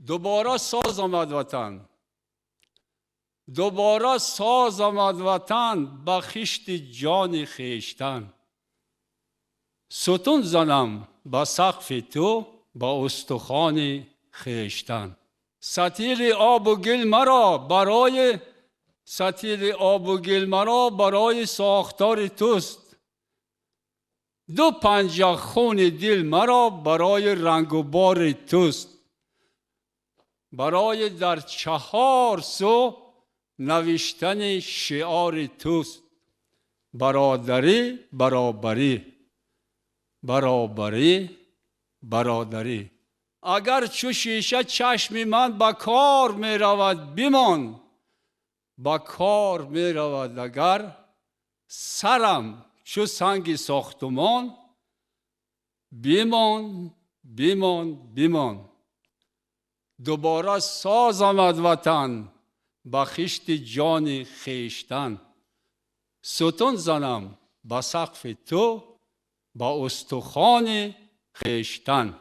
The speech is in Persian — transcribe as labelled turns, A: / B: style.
A: دوباره ساز آمد وطن، دوباره ساز آمد وطن، به خشت جان خویشتن. ستون زنم به سقف تو، با استخوان خویشتن. ستیل آب و گل مرا برای ساختار توست. دو پنجه خون دل مرا برای رنگ و بار توست. برای در چهار سو نوشتن شعار توست. برادری برابری، برابری برادری. اگر چو شیشه چشم من به کار می رود بمان، به کار می رود. اگر سرم چو سنگ ساختمان، بمان بمان بمان. دوباره ساز آمد وطن، به خشت جان خویشتن. ستون زنم به سقف تو، با استخوان خویشتن.